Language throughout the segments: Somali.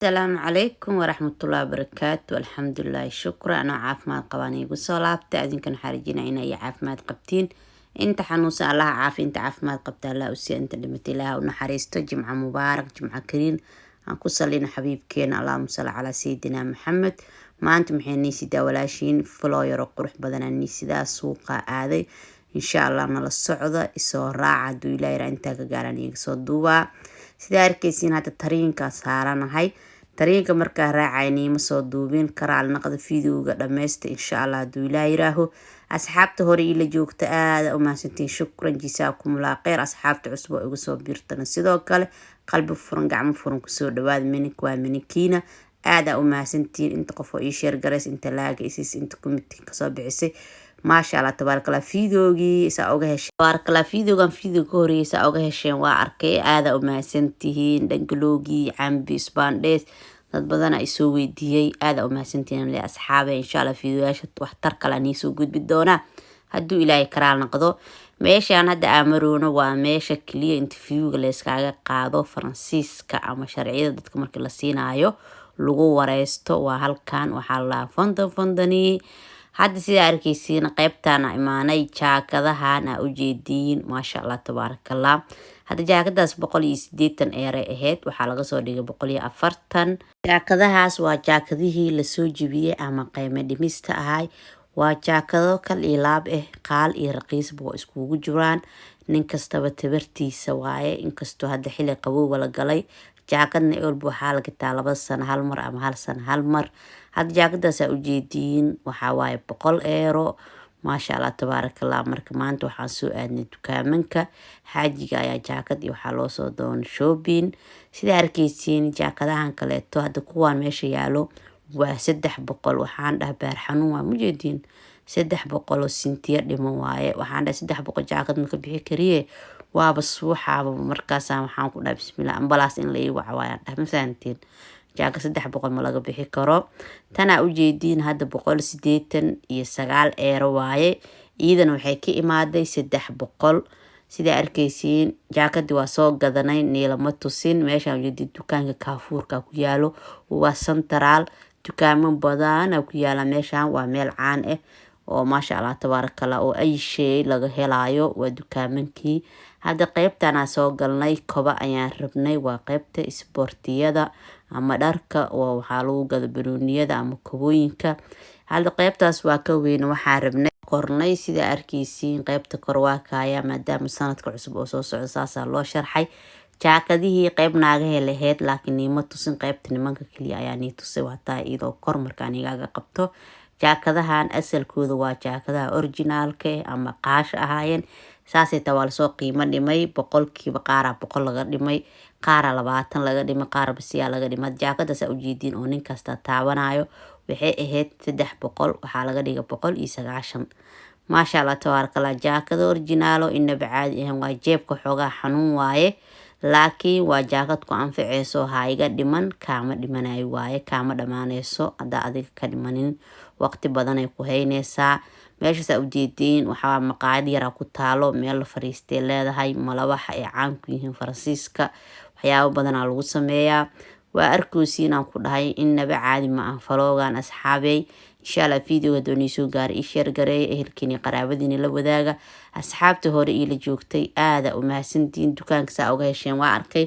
السلام عليكم ورحمة الله وبركاته. الحمد لله شكرا. أنا عافماد قواني قصة لابتا أذن كان حارجين عينا يا عافماد قبتين انت حنوسا الله عافي انت عافماد قبتا الله أسي انت لمتي لها ونحريستو جمعة مبارك جمعة كريم أنكو لنا حبيب كين اللهم صل على سيدنا محمد. ما أنت محين نيسي دا ولاشين فلو يرو قروح بدنا نيسي دا سوقا آذي إن شاء الله نلا الصعودة إسو راعة دو إلهي انتا قاران يقصو دوبا sida arkaysiin hadda tariinka saaranahay tariinka markaa raacayni ma soo duubin karaal naqda fiidiyowga dhameysta insha Allah haduu ilaahay yiraaho. asxaabta hore ila joogta aad u mahadsantiin, shukran jisaakumullah khayr. asxaabta cusub oo igu soo biirtana sidoo kale qalbi furan gacmo furan ku soo dhawaad minik waa minikiina aad u mahadsantiin. inta qof oo ii share gareys inta laaga isis inta committee ka soo bixisay ما شاء الله تبارك الله فيديوغي ساوغا هشين تبارك الله فيديو كوري ساوغا هشين واركي هذا وما سنتهين دنقلوغي عم بيسبانديس dad badan ay soo weydiiyay aad u mahadsantiin li asxaabe insha Allah fiidiyoyaasha waxtar kale ni soo gudbi doona haduu ilaahay karaal noqdo. meeshaan hadda amaroono waa meesha kaliya interviewga la iskaga qaado Faransiiska ama sharciyada dadka markii la siinaayo lagu wareysto. waa halkan waxaa la fondani hadda sida arkaysiin qaybtana imaanay jaakadahan u jeediin ma sha Allah tabarakallah. hadda jaakadaas 180 euro ahayd waxaa laga soo dhigay 140. jaakadahaas waa jaakadihii la soo jibiyay ama qiimo dhimista ahay. waa jaakado kal ilaab qaal iyo raqiis buu iskugu jiraan. nin kastaba tabartiisa waaye inkastoo hadda xilli qabow la galay jaakadna walba waxaa laga taa 2 sano hal mar ama 1 sano hal mar. hadda jaakadaas u jeediin waxaa waaye 100 euro ما شاء الله تبارك الله. marka maanta waxaan soo aadnay dukaamanka xaajiga ayaa jaakad iyo waxa loo soo doon shopping. sida arkaysiin jaakadahan kale to hadda kuwaan meesha yaalo waa 300. waxaan dhahay baar xanuun waa mujeedin 300 oo sintiya dhimo waaye. waxaan dhahay 300 jaakad ma ka bixi kariye waaba suuxaaba. markaas waxaan ku dhahay bismillah ambalaas in la ii wacwaayaan dhahay masaantiin jaaka 300 ma laga bixi karo. tana u jeediin hadda 189 euro waaye. iidan waxay ka imaaday 300. sida arkaysiin jaakadi waa soo gadanay neelama tusin. meeshaan jeedid dukaanka Kaafuurka ku yaalo waa central dukaamo badan ku yaala. meeshaan waa meel caan oo ma sha Allah tabarakallah oo ay shay laga helaayo waa dukaamankii. hadda qaybtana soo galnay koba ayaan rabnay waa qaybta isboortiyada ama dharka oo waxa lagu gado barooniyada ama kobooyinka. hadda qaybtaas waa ka weyn waxaan rabnay qornay sida arkaysiin qaybta kor waa kaaya maadaama sanadka cusub oo soo socdo saasa loo sharxay. jaakadihii qayb naaga helaheed laakiin niimo tusin qaybta nimanka kaliya ayaa nii tusay wataa iyadoo kor markaan igaga qabto. jaakadahan asalkooda waa jaakadaha originalka ama qaash ahaayeen. saasay tawaal soo qiimo dhimay 100 qaara 100 laga dhimay qaara 20 laga dhimay qaara basiya laga dhimay. jaakadaas u jeedin oo nin kasta taabanayo waxay ahayd 300 waxaa laga dhigay 190. ما شاء الله تبارك الله. jaakada originalo inaba caadi ahaan waa jeebka xoogaa xanuun waaye laakiin waa jaakad ku anficeyso hayga dhiman kaama dhimanayo waaye kaama dhamaaneyso hadda adiga ka dhimanin waqti badan ay ku haynaysaa. meeshaas u jeediin waxaa maqaayad yar ku taalo meel la fariistay leedahay malawaxa ay caan ku yihiin Faransiiska waxyaabo badan lagu sameeyaa. waa arkaysiin aan ku dhahay inaba caadi ma ah faloogan asxaabay. insha Allah fiidiyoga doonii soo gaar ii share gareey ehelkiina qaraabadiina la wadaaga. asxaabta hore ila joogtay aad u mahadsantiin. dukaanka saa uga hesheen waa arkay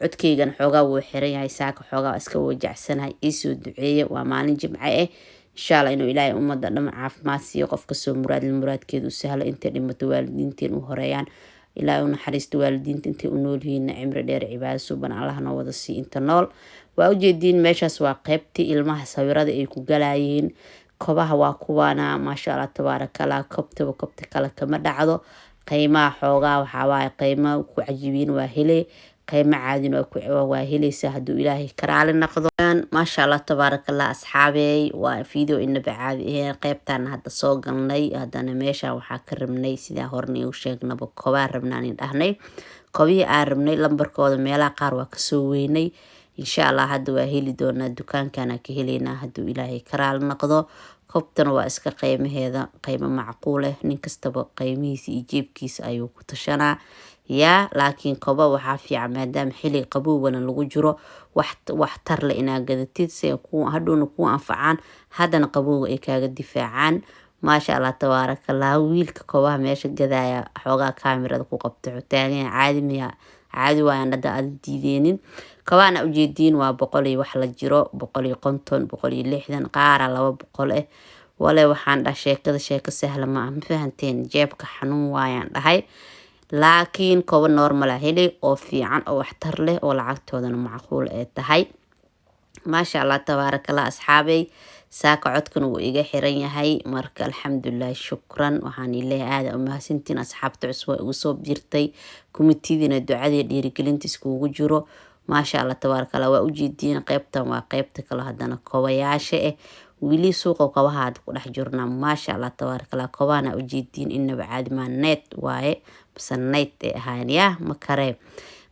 codkeygan xoogaa wuu xiran yahay saaka xoogaa iska wajacsanahay ii soo duceeyo. waa maalin jimce insha Allah inuu ilaahay umada dham caafimaad siiyo qofka soo muraadkeedu sahlo inta dhimato waalidiinteen u horeeyaan ilaahay u naxariisto waalidiinta inta u nool yihiin cimri dheer cibaado suban Allah na wada sii inta nool. waa u jeediin meeshaas waa qaybtii ilmaha sawirada ay ku galayeen. kobaha waa kuwana ma sha Allah tabarakallah. kobta kale kama dhacdo qiimaha xoogaa waxa waaye qiimo ku cajibiin waa hele qiimo caadin waa helaysa haduu ilaahay karaali noqdo. ما شاء الله تبارك الله أصحابي وفيديو إنه بعادي qaybtan hadda soo galnay hadana meesha waxa ka rabnay sida hornay u sheegnaba koba rabnaan dhahnay kobii aan rabnay lambarkooda meelaha qaar waa ka soo weynay. insha Allah hadda waa heli doona dukaankana ka heleena haduu ilaahay karaal noqdo. kobtan waa iska qiimaheeda qiimo macquul nin kastaba qiimihiisa iyo jeebkiisa ayuu ku tashanaa. laakiin koba waxaa fiican maadaama xilli qabowna lagu jiro wax tar leh inaad gadatid si hadhowna ku anfacaan haddana qabowga ay kaaga difaacaan. maasha Allah tabaarakallah. wiilka kobaha meesha gadaya xoogaa kaamirada ku qabta xutaagan caadi waayaan hadda aad diideenin. kabaana ujeediin waa 100 iyo wax la jiro, 150, 160, qaara 200 wale waxaan sheeko sahla ma fahanteen, jeebka xanuun waayaan dhahay. laakiin koba normal heli oo fiican oo waxtar leh oo lacagtoodana macquul ay tahay. maasha Allah tabaarakallah asxaabay. saaka codkan uu iga xiran yahay marka alxamdulillah shukran. waxaan ilaahay aad u mahadsantiin asxaabta cusub ugu soo birtay kumitidina ducada dhiirigelinta iskugu jiro. maasha Allah tabaarakallah. waa ujeediin qaybtan waa qaybta kale haddana kobayaasha wili suuqa kabaha ku dhex jirnaa. maasha Allah tabaarakallah. kobana ujeediin inaba caadi ma net waaye bas net ahaan ya ma kare.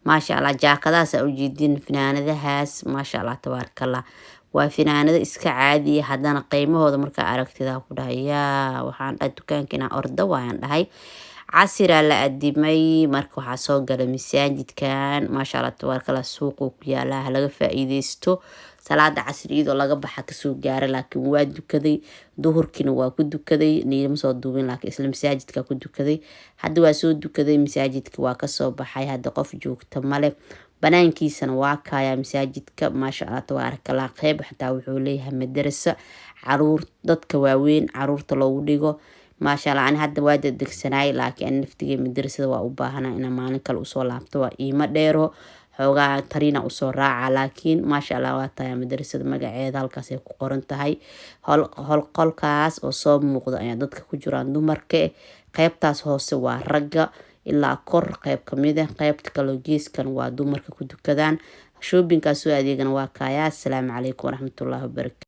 maasha Allah jaakadaas ujeediin finaanadahaas maasha Allah tabaarakallah. waa finaanada iska caadi haddana qiimahooda marka aragtida ku dhahaya waxaan dukaankiina ordo waayaan dhahay. casira la adimay marka waxaa soo galay masaajidkan maasha Allah tabaarakallah. suuqa ku yaala laga faa'iideysto salaada casri iyadoo laga baxa kasoo gaaray laakiin waa dukaday duhurkiina waa ku dukaday niima soo duubin laakiin isla masaajidka ku dukaday. hadda waa soo dukaday masaajidka waa kasoo baxay hadda qof joogta male banaankiisana waa kaaya masaajidka maasha Allah tabaarakallah. qayb xataa wuxuu leeyahay madrasa caruur dadka waaweyn caruurta loogu dhigo maasha Allah. hadda waa degsanaay laakiin naftiga madrasada waa u baahanaa in maalin kale usoo laabto waa iima dheero xoogaa tarina usoo raaca laakiin maasha Allah waa tahay madrasada magaceeda halkaas ay ku qoran tahay. qolkaas oo soo muuqda ayaa dadka ku jiraan dumarka. qaybtaas hoose waa ragga ilaa kor qayb kamid qaybta kale geeskan waa dumarka ku dukadaan. shoppingkaas oo adeegana waa kaaya. assalaamu calaykum waraxmatullaahi wabarakaatuh.